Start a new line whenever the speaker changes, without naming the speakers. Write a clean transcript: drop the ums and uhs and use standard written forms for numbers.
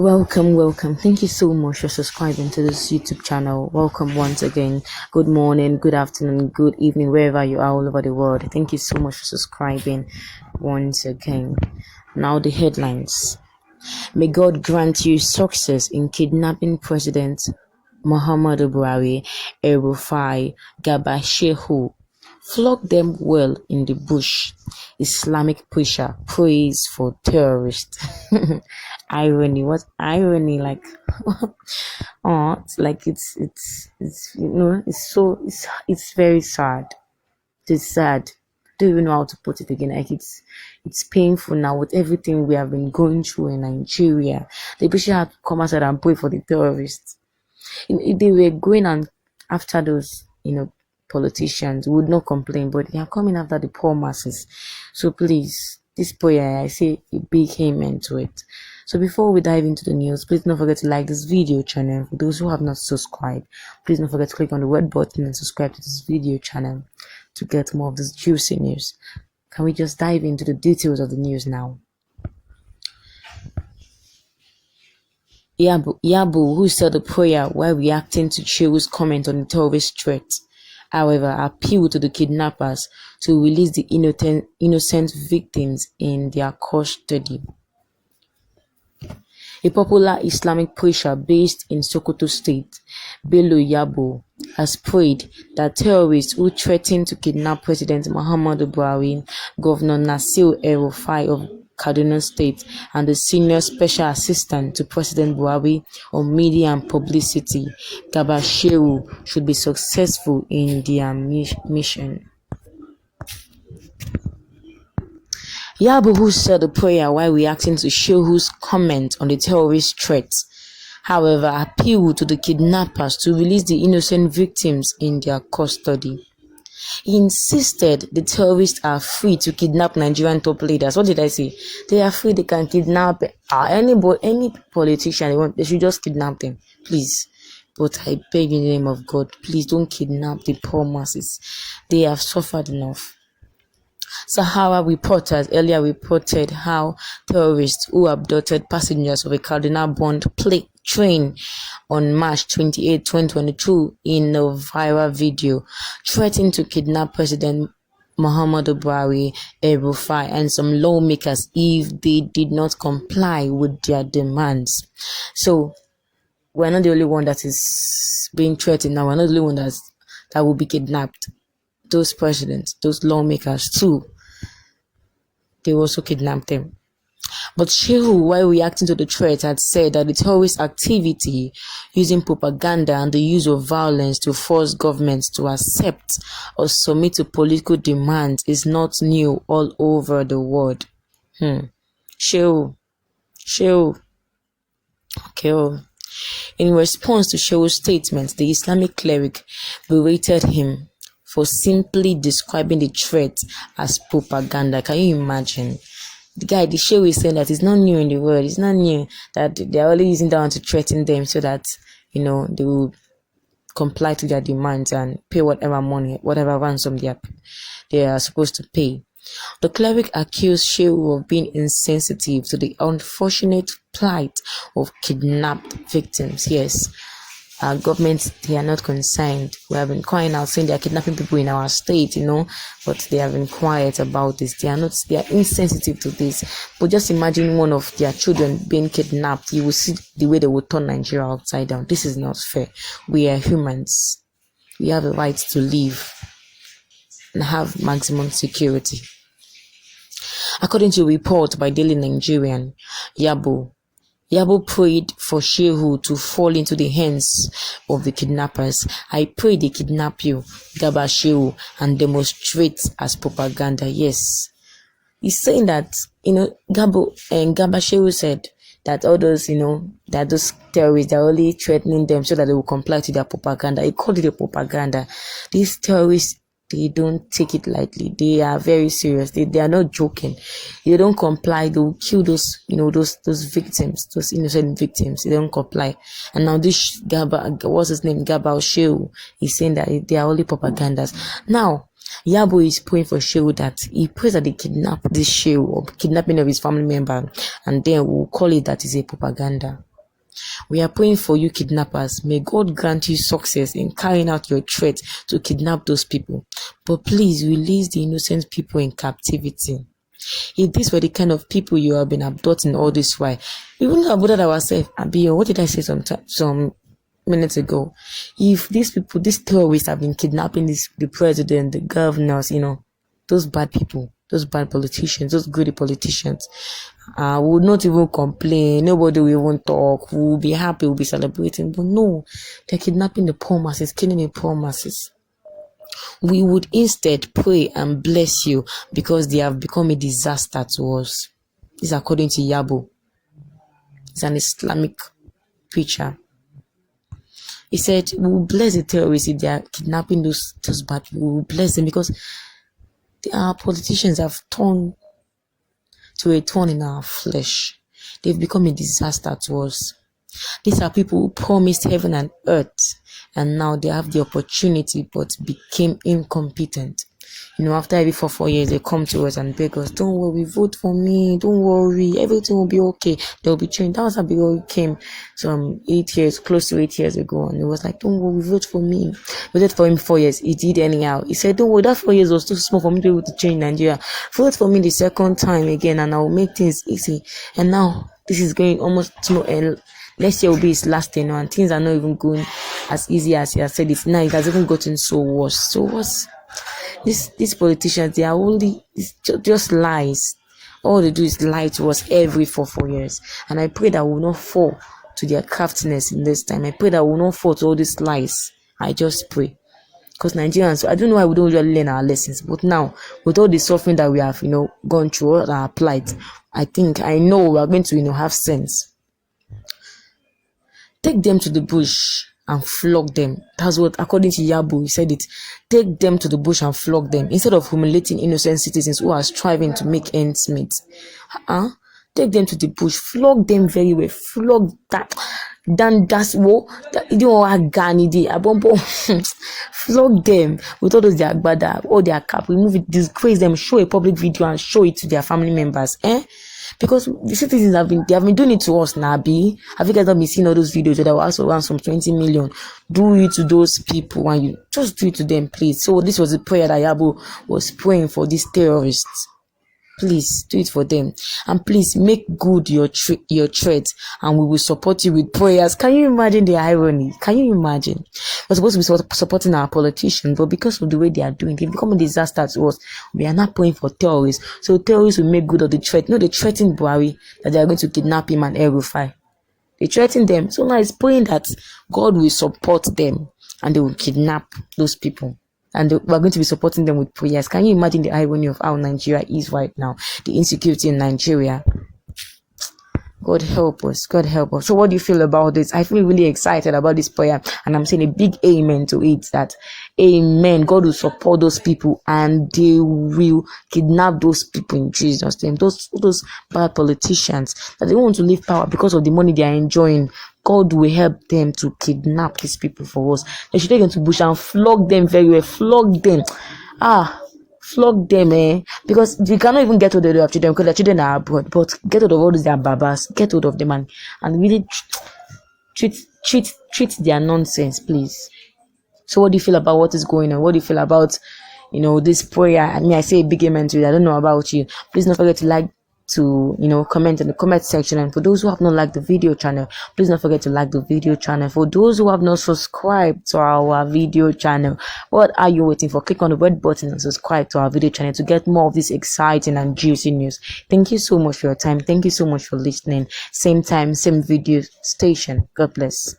Welcome. Thank you so much for subscribing to this YouTube channel. Welcome once again. Good morning, good afternoon, good evening, wherever you are all over the world. Thank you so much for subscribing once again. Now the headlines. May God grant you success in kidnapping President Muhammadu Buhari, El-Rufai, Garba Shehu. Flog them well in the bush. Islamic preacher prays for terrorists. Irony. What irony? Like, oh, it's like it's it's very sad. It's sad. Don't even know how to put it again. Like it's painful now with everything we have been going through in Nigeria. The preacher had to come outside and pray for the terrorists. They were going on after those, politicians would not complain, but they are coming after the poor masses. So please, this prayer, I say a big amen to it. So before we dive into the news, please don't forget to like this video channel. For those who have not subscribed, please don't forget to click on the red button and subscribe to this video channel to get more of this juicy news. Can we just dive into the details of the news now? Yabu, who said the prayer while reacting to Shehu's comment on the terrorist threat, however, appealed to the kidnappers to release the innocent victims in their custody. A popular Islamic preacher based in Sokoto State, Bello Yabo, has prayed that terrorists who threaten to kidnap President Muhammadu Buhari, Governor Nasir El-Rufai of Kaduna State, and the senior special assistant to President Buhari on media and publicity, Garba Shehu, should be successful in their mission. Yabu, who said the prayer while reacting to Shehu's comment on the terrorist threat, however, appealed to the kidnappers to release the innocent victims in their custody. He insisted the terrorists are free to kidnap Nigerian top leaders. What did I say? They are free, they can kidnap any politician they want. They should just kidnap them, please. But I beg in the name of God, please don't kidnap the poor masses. They have suffered enough. Sahara reporters earlier reported how terrorists who abducted passengers of a Kaduna-bound train on March 28, 2022 in a viral video threatened to kidnap President Muhammadu Buhari, El-Rufai, and some lawmakers if they did not comply with their demands. So we're not the only one that is being threatened now. We're not the only one that will be kidnapped. Those presidents, those lawmakers too, they also kidnapped them. But Shehu, while reacting to the threat, had said that the terrorist activity using propaganda and the use of violence to force governments to accept or submit to political demands is not new all over the world. Shehu. Okay. In response to Shehu's statement, the Islamic cleric berated him for simply describing the threat as propaganda. Can you imagine? The Shehu is saying that it's not new in the world. It's not new that they're only using that one to threaten them so that, they will comply to their demands and pay whatever money, whatever ransom they are supposed to pay. The cleric accused Shehu of being insensitive to the unfortunate plight of kidnapped victims. Yes. Our government, they are not concerned. We have been crying out saying they are kidnapping people in our state, but they have been quiet about this. They are insensitive to this. But just imagine one of their children being kidnapped. You will see the way they will turn Nigeria upside down. This is not fair. We are humans. We have a right to live and have maximum security. According to a report by Daily Nigerian, Yabo prayed for Shehu to fall into the hands of the kidnappers. I pray they kidnap you, Garba Shehu, and demonstrate as propaganda. Yes. He's saying that, Garba Shehu said that all those, that those terrorists, they're only threatening them so that they will comply to their propaganda. He called it a propaganda. These terrorists, they don't take it lightly. They are very serious. They are not joking. If they don't comply, they will kill those victims, those innocent victims. They don't comply. And now this Garba Shehu is saying that they are only propagandas. Now, Yabo is praying for Shehu that he prays that they kidnap this Shehu or kidnapping of his family member, and then we'll call it that is a propaganda. We are praying for you, kidnappers. May God grant you success in carrying out your threat to kidnap those people. But please release the innocent people in captivity. If these were the kind of people you have been abducting all this while, we wouldn't have bothered ourselves. What did I say some minutes ago? If these people, these terrorists have been kidnapping the president, the governors, those bad people, those bad politicians, those greedy politicians, we would not even complain. Nobody will even talk. We will be happy. We'll be celebrating. But no, they're kidnapping the poor masses, killing the poor masses. We would instead pray and bless you because they have become a disaster to us. This is according to Yabo. He's an Islamic preacher. He said, we will bless the terrorists if they are kidnapping those bad people. We will bless them because our politicians have turned to a thorn in our flesh. They've become a disaster to us. These are people who promised heaven and earth, and now they have the opportunity but became incompetent. After every 4 years, they come to us and beg us, don't worry, vote for me, don't worry, everything will be okay, there will be change. That was how Buhari came close to 8 years ago, and it was like, don't worry, vote for me. We voted for him 4 years, he did anyhow. He said, don't worry, that 4 years was too small for me to be able to change Nigeria. Vote for me the second time again, and I will make things easy. And now, this is going almost to no end. Next year will be his last year now, and things are not even going as easy as he has said it. Now it has even gotten so worse. So what's these politicians? They are only just lies. All they do is lie to us every 4 years. And I pray that we will not fall to their craftiness in this time. I pray that we will not fall to all these lies. I just pray. Because Nigerians, I don't know why we don't really learn our lessons. But now, with all the suffering that we have, gone through, all our plight, I know we are going to, have sense. Take them to the bush and flog them. That's what, according to Yabo, he said it. Take them to the bush and flog them instead of humiliating innocent citizens who are striving to make ends meet. Take them to the bush, flog them very well, flog that. Then that's what flog them with all those their agbada, all their cap, remove it, disgrace them, show a public video and show it to their family members. Because the citizens have been doing it to us now. Have you guys not been seeing all those videos that will also run some 20 million? Do it to those people and you just do it to them, please. So this was a prayer that Yabo was praying for these terrorists. Please do it for them, and please make good your threat, and we will support you with prayers. Can you imagine the irony? Can you imagine? We're supposed to be supporting our politicians, but because of the way they are doing, they've become a disaster to us. We are not praying for terrorists, so terrorists will make good of the threat. No, they threatened Buhari that they are going to kidnap him and El-Rufai. They threatened them, so now it's praying that God will support them and they will kidnap those people. And we're going to be supporting them with prayers. Can you imagine the irony of how Nigeria is right now? The insecurity in Nigeria. God help us. God help us. So what do you feel about this? I feel really excited about this prayer. And I'm saying a big amen to it. That amen. God will support those people and they will kidnap those people in Jesus' name. Those bad politicians that they want to leave power because of the money they are enjoying. God will help them to kidnap these people for us. They should take them to bush and flog them very well. Flog them. Flog them, because we cannot even get hold of their children because their children are abroad. But get hold of all these their babas. Get hold of them and really treat their nonsense, please. So what do you feel about what is going on? What do you feel about, this prayer? I say a big amen to it. I don't know about you. Please don't forget to comment in the comment section. And for those who have not liked the video channel, please don't forget to like the video channel. For those who have not subscribed to our video channel, what are you waiting for? Click on the red button and subscribe to our video channel to get more of this exciting and juicy news. Thank you so much for your time. Thank you so much for listening. Same time, same video station. God bless.